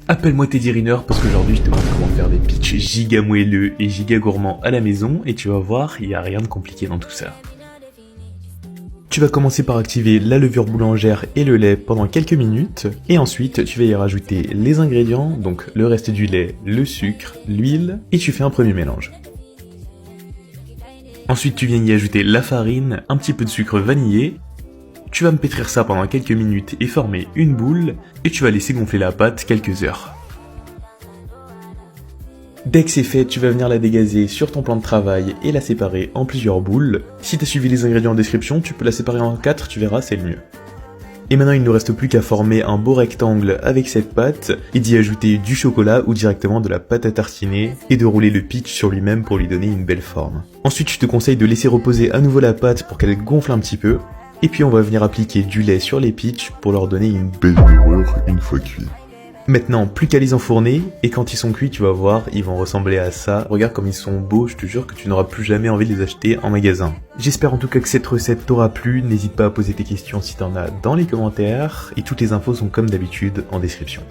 Appelle-moi Teddy Riner parce qu'aujourd'hui je te montre comment faire des pitchs giga moelleux et giga gourmands à la maison et tu vas voir, il n'y a rien de compliqué dans tout ça. Tu vas commencer par activer la levure boulangère et le lait pendant quelques minutes et ensuite tu vas y rajouter les ingrédients, donc le reste du lait, le sucre, l'huile et tu fais un premier mélange. Ensuite tu viens y ajouter la farine, un petit peu de sucre vanillé. Tu vas me pétrir ça pendant quelques minutes et former une boule, et tu vas laisser gonfler la pâte quelques heures. Dès que c'est fait, tu vas venir la dégazer sur ton plan de travail et la séparer en plusieurs boules. Si tu as suivi les ingrédients en description, tu peux la séparer en 4, tu verras, c'est le mieux. Et maintenant il ne nous reste plus qu'à former un beau rectangle avec cette pâte, et d'y ajouter du chocolat ou directement de la pâte à tartiner, et de rouler le pitch sur lui-même pour lui donner une belle forme. Ensuite je te conseille de laisser reposer à nouveau la pâte pour qu'elle gonfle un petit peu, et puis on va venir appliquer du lait sur les pitchs pour leur donner une belle horreur une fois cuits. Maintenant, plus qu'à les enfourner, et quand ils sont cuits, tu vas voir, ils vont ressembler à ça. Regarde comme ils sont beaux, je te jure que tu n'auras plus jamais envie de les acheter en magasin. J'espère en tout cas que cette recette t'aura plu, n'hésite pas à poser tes questions si t'en as dans les commentaires, et toutes les infos sont comme d'habitude en description.